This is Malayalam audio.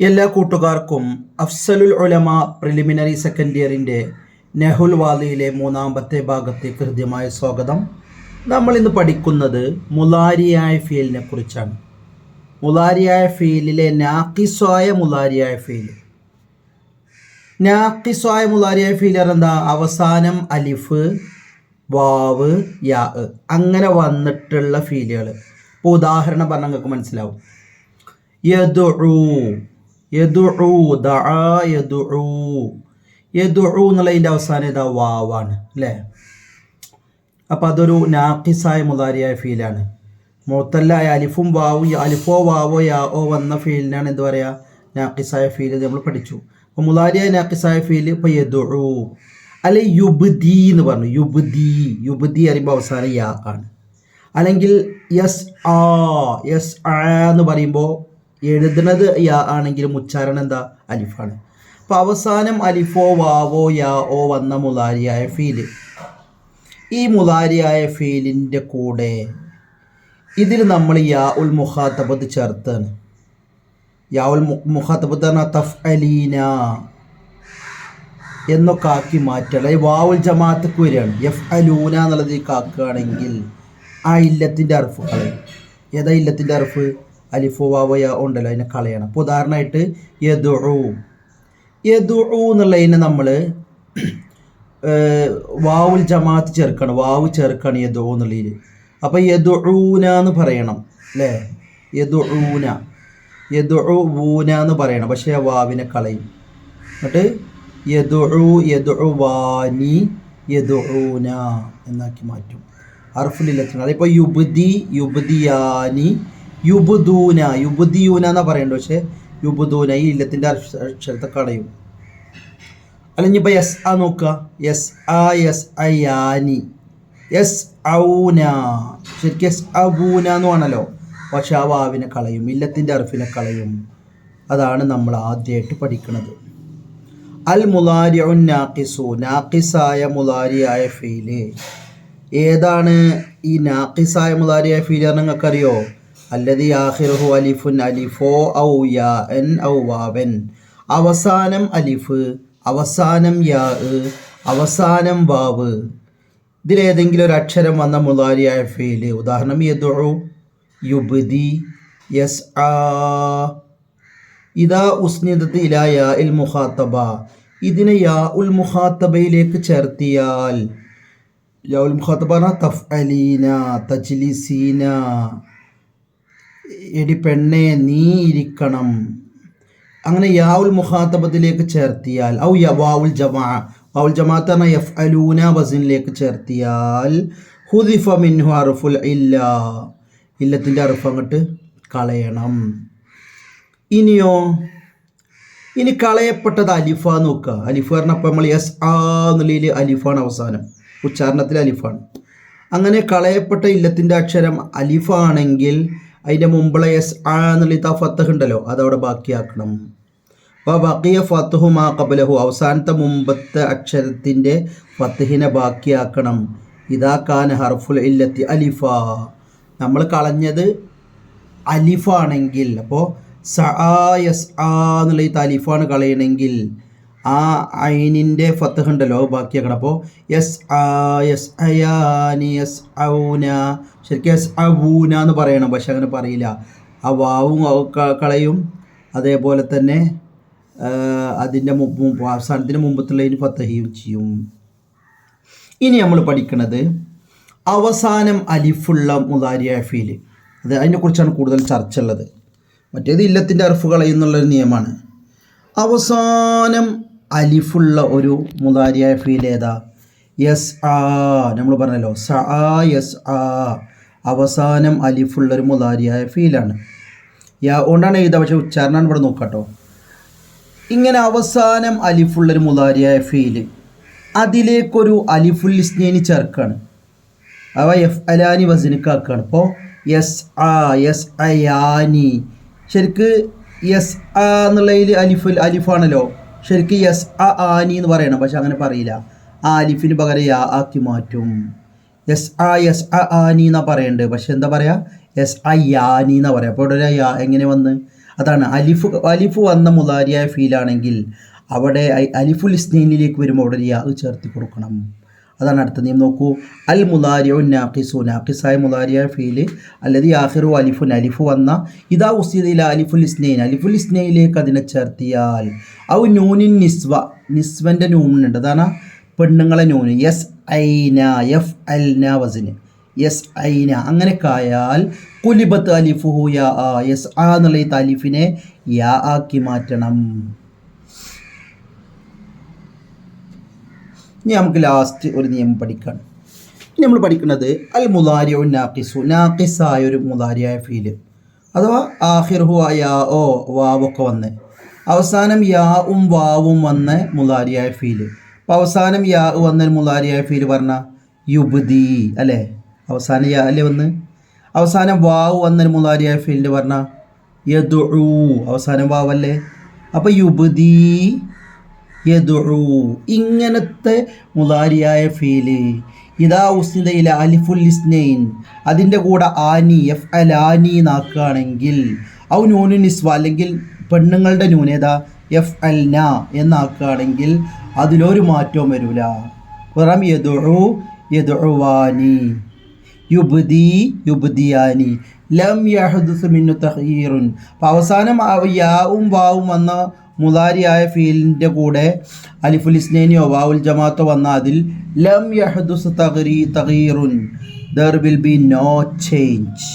എല്ലാ കൂട്ടുകാർക്കും അഫ്സലുൽ ഉലമ പ്രിലിമിനറി സെക്കൻഡ് ഇയറിൻ്റെ നെഹുൽ വാലിയിലെ മൂന്നാമത്തെ ഭാഗത്തേക്ക് ഹൃദ്യമായ സ്വാഗതം. നമ്മൾ ഇന്ന് പഠിക്കുന്നത് മുലാരിയായ ഫീലിനെ കുറിച്ചാണ്. മുലാരിയായ ഫീലിലെ നാക്കിസ്വായ മുലാരിയായ ഫീൽ. നാക്കിസ്വായ മുലാരിയായ ഫീൽ എന്താ? അവസാനം അലിഫ്, വാവ്, യാ അങ്ങനെ വന്നിട്ടുള്ള ഫീലുകൾ. ഇപ്പോൾ ഉദാഹരണം പറഞ്ഞാൽ നിങ്ങൾക്ക് മനസ്സിലാവും. യദുഉ യദുഉ ദഅ യദുഉ യദുഉ എന്നുള്ളതിൻ്റെ അവസാനം ഇതാ വാവാണ് അല്ലേ? അപ്പോൾ അതൊരു നാഖിസായ മുലാരിയായ ഫീലാണ്. മുഅത്തല്ലായ അലിഫും വാവും, അലിഫോ വാവോ യാഓ വന്ന ഫീലിനാണ് എന്ത് പറയുക? നാഖിസായ ഫീൽ. നമ്മൾ പഠിച്ചു. അപ്പോൾ മുലാരിയായ നാഖിസായ ഫീൽ ഇപ്പോൾ യദുഉ അല്ലെ യുബ്ദി എന്ന് പറഞ്ഞു. യുബ്ദി അറിയുമ്പോൾ അവസാനം യാ ആണ്. അല്ലെങ്കിൽ യസ് ആ എന്ന് പറയുമ്പോൾ എഴുതുന്നത് യാ ആണെങ്കിലും ഉച്ചാരണം എന്താ? അലിഫാണ്. അപ്പോൾ അവസാനം അലിഫോ വാവോ യാ ഓ വന്ന മുലാരിയായ ഫീല്. ഈ മുലാരിയായ ഫീലിൻ്റെ കൂടെ ഇതിൽ നമ്മൾ യാ ഉൽ മുഖാത്തബത്ത് ചേർത്താണ്. യാ ഉൽ മുഖാത്തബത്ത് പറഞ്ഞാൽ തഫ്അലീന എന്നൊക്കെ ആക്കി മാറ്റുക. വാവുൽ ജമാഅത്തേക്ക് വരികയാണ്. യഫ് അലൂന എന്നുള്ളത് കാക്കുകയാണെങ്കിൽ ആ ഇല്ലത്തിൻ്റെ അർഫ് കളയും. ഏതാ ഇല്ലത്തിൻ്റെ അർഫ്? അലിഫോ വാവോ ഉണ്ടല്ലോ, അതിനെ കളയണം. ഇപ്പോൾ ഉദാഹരണമായിട്ട് യദുഉ എന്നുള്ളതിനെ നമ്മൾ വാവുൽ ജമാഅത്ത് ചേർക്കണം. വാവ് ചേർക്കണം യദുഉ എന്നുള്ളതിൽ. അപ്പോൾ യദുഊന എന്ന് പറയണം അല്ലേ? യദുഊന എന്ന് പറയണം. പക്ഷേ ആ വാവിനെ കളയും. എന്നിട്ട് യദുവാനി യദുഊന എന്നാക്കി മാറ്റും. അർഫുലില്ലത്തിന്. അതിപ്പോൾ യുബ്ദിയാനി യുബ്ദിയൂന എന്നാ പറയണ്ടത്. പക്ഷേ യുബ്ദൂന ഈ ഇല്ലത്തിൻ്റെ അക്ഷരത്തെ കളയും. അല്ലെങ്കിൽ ഇപ്പോൾ യസ് ആ നോക്കുക. യസ് അയാനി യസ് ഔന. ശരിക്കും യസ് അബൂന എന്ന് വേണമല്ലോ. പക്ഷെ ആ വാവിനെ കളയും, ഇല്ലത്തിൻ്റെ അർഫിനെ കളയും. അതാണ് നമ്മൾ ആദ്യമായിട്ട് പഠിക്കുന്നത്. അൽ മുലാരിഉൻ നാഖിസു, നാഖിസായ മുലാരിയായ ഫീല്. ഏതാണ് ഈ നാഖിസായ മുലാരിയായ ഫീല്? നിങ്ങൾക്കറിയോ? അല്ലദി ആഖിറുഹു അലിഫുൻ, അലിഫോ ഔ യാഅൻ ഔ വാവൻ. അവസാനം അലിഫ്, അവസാനം യാ, അവസാനം വാവ്. ഇതിലേതെങ്കിലും ഒരു അക്ഷരം വന്ന മുലാരിയായ ഫീല്. ഉദാഹരണം യദുഉ, യുബ്ദി, യസ്ആ. ഇദാ ഉസ്നിദത് ഇലാ യാ ഇൽ മുഖാത്തബ. ഇതിനെ യാ ഉൽ മുഖാത്തബയിലേക്ക് ചേർത്തിയാൽ, യാ ഉൽ മുഖാത്തബ തഫ്അലീന, തജ്ലിസീന, എടി പെണ്ണെ നീ ഇരിക്കണം. അങ്ങനെ യാ ഉൽ മുഖാത്തബത്തിലേക്ക് ചേർത്തിയാൽ, ഔ വാവുൽ ജമാഅത്ത് പറഞ്ഞാൽ യഫ്അലൂന വസിനിലേക്ക് ചേർത്തിയാൽ ഹുദിഫ മിൻഹു അർഫുൽ ഇല്ല, ഇല്ലത്തിൻ്റെ അർഫ് അങ്ങോട്ട് കളയണം. ഇനി കളയപ്പെട്ടത് അലിഫ നോക്കുക. അലിഫ് പറഞ്ഞപ്പോൾ നമ്മൾ യസ് ആ എന്നുള്ളതിൽ അലിഫാണ് അവസാനം, ഉച്ചാരണത്തിൽ അലിഫാണ്. അങ്ങനെ കളയപ്പെട്ട ഇല്ലത്തിൻ്റെ അക്ഷരം അലിഫാണെങ്കിൽ അതിൻ്റെ മുമ്പുള്ള യസ് ആ എന്നുള്ള ഫത്തഹ് ഉണ്ടല്ലോ, അതവിടെ ബാക്കിയാക്കണം. അപ്പോൾ ബഖിയ ഫത്തഹു മാ ഖബലഹു, അവസാനത്തെ മുമ്പത്തെ അക്ഷരത്തിൻ്റെ ഫത്തഹിനെ ബാക്കിയാക്കണം. ഇദാ കാന ഹർഫുൽ ഇല്ലത്തി അലിഫ, നമ്മൾ കളഞ്ഞത് അലിഫാണെങ്കിൽ, അപ്പോൾ യസ് ആ എന്നുള്ള ഈ അലിഫാണ് കളയണമെങ്കിൽ ആ ഐനിൻ്റെ ഫത്തഹ് ഉണ്ടല്ലോ ബാക്കിയാക്കണം. അപ്പോൾ യസ് അയാനി യസ് ഔന. ശരിക്കും യസ് അബൂന എന്ന് പറയണം, പക്ഷെ അങ്ങനെ പറയില്ല. ആ വാവും കളയും. അതേപോലെ തന്നെ അതിൻ്റെ അവസാനത്തിന് മുമ്പത്തുള്ളതിന് ഫത്തഹയും ചെയ്യും. ഇനി നമ്മൾ പഠിക്കുന്നത് അവസാനം അലിഫുള്ള മുലാരിയായ ഫീല്. അതിനെക്കുറിച്ചാണ് കൂടുതൽ ചർച്ച ഉള്ളത്. മറ്റേത് ഇല്ലത്തിൻ്റെ അർഫ് കളയുന്നുള്ളൊരു നിയമമാണ്. അവസാനം അലിഫുള്ള ഒരു മുലാരിയായ ഫീൽ ഏതാ? യസ് ആ. നമ്മൾ പറഞ്ഞല്ലോ യസ് ആ, അവസാനം അലിഫുള്ളൊരു മുലാരിയായ ഫീലാണ്. യാ കൊണ്ടാണ് എഴുതുക, പക്ഷേ ഉച്ചാരണമാണ് ഇവിടെ നോക്കാട്ടോ. ഇങ്ങനെ അവസാനം അലിഫുള്ളൊരു മുലാരിയായ ഫീല്, അതിലേക്കൊരു അലിഫുൽ ഇസ്നൈനി ചേർക്കാണ്. അവ എഫ് അലാനി വസിനിക്കാക്കാണ്. ഇപ്പോൾ യസ് അയാനി. ശരിക്ക് യസ് ആ എന്നുള്ളതിൽ അലിഫാണല്ലോ. ശരിക്കും യസ് ആനി എന്ന് പറയണം, പക്ഷെ അങ്ങനെ പറയില്ല. ആ അലിഫിന് പകരം യാ ആക്കി മാറ്റും. യസ് ആനി എന്നാ പറയണ്ടത്, പക്ഷെ എന്താ പറയുക? യസ് യാനി എന്നാ പറയുക. അപ്പോൾ ഇവിടെ യാ എങ്ങനെ വന്ന്? അതാണ് അലിഫ് വന്ന മുലാരിയായ ഫീലാണെങ്കിൽ അവിടെ അലിഫുൽ ഇസ്നൈനിലേക്ക് വരുമ്പോൾ അവിടെ യാ ചേർത്തി കൊടുക്കണം. അതാണ് അടുത്ത നിയമം. നോക്കൂ, അൽ മുലാരിഉ നാഖിസു, നാഖിസായ മുലാരിയായ ഫീല് അല്ലദി ആഖിറു അലിഫുൻ, അലിഫ് വന്ന ഇദാ ഉസ്ദില അലിഫുൽ ഇസ്നൈൻ, അലിഫുൽ ഇസ്നൈനിലേക്ക് അതിനെ ചേർത്തിയാൽ ഔ നൂനിൻ നിസ്വ, നിസ്വൻ്റെ നൂനുണ്ട്, അതാണ് പെണ്ണുങ്ങളെ നൂന്, യസ് ഐന യഫ് അൽന വസിന് യസ് ഐന, അങ്ങനെയൊക്കെ ആയാൽ കുലിബത്ത് അലിഫുഹു യാ ആ, യസ് ആ എന്നുള്ള ഈ അലിഫിനെ യാ ആക്കി മാറ്റണം. ഇനി നമുക്ക് ലാസ്റ്റ് ഒരു നിയമം പഠിക്കണം. ഇനി നമ്മൾ പഠിക്കുന്നത് അൽ മുലാരിഉ നാഖിസു, നാഖിസായ ഒരു മുലാരിയായ ഫീല് അഥവാ ആഖിറുഹു യാ ഓ വാവൊക്കെ വന്ന് അവസാനം യാവും വാവും വന്ന മുലാരിയായ ഫീല്. അപ്പോൾ അവസാനം യാ വന്ന മുലാരിയായ ഫീല് പറഞ്ഞാൽ യുബ്ദി അല്ലേ, അവസാനം യാ അല്ലേ വന്ന്, അവസാനം വാവ് വന്ന മുലാരിയായ ഫീലിൻ്റെ പറഞ്ഞാൽ യദുഉ, അവസാനം വാവല്ലേ, അപ്പോൾ യുബ്ദി യദുഉ. ഇങ്ങനത്തെ മുലാരിയായ ഫീല് ഇദാ ഉസ്നിദ അലിഫുൽ ഇസ്നൈൻ, അതിൻ്റെ കൂടെ ആനി എഫ് അൽ ആനി എന്നാക്കുകയാണെങ്കിൽ ഔ നൂനു നിസ്വ, അല്ലെങ്കിൽ പെണ്ണുങ്ങളുടെ നൂനേതാ എഫ് അൽ ന എന്നാക്കുകയാണെങ്കിൽ അതിലൊരു മാറ്റവും വരില്ല. പുറം യദുഉ യദുവാനി, യുബ്ദി യുബ്ദിയാനി, ലം യഹ്ദുസ് മിന്നു തഖീറുൻ. അപ്പോൾ അവസാനം യാവും വാവും വന്ന മുലാരിയായ ഫീലിൻ്റെ കൂടെ അലിഫുൽ ഇസ്നൈനിയോ വാവുൽ ജമാഅത്തോ വന്നാൽ അതിൽ ലം യഹ്ദുസ് തഗീറുൻ, there will be no change.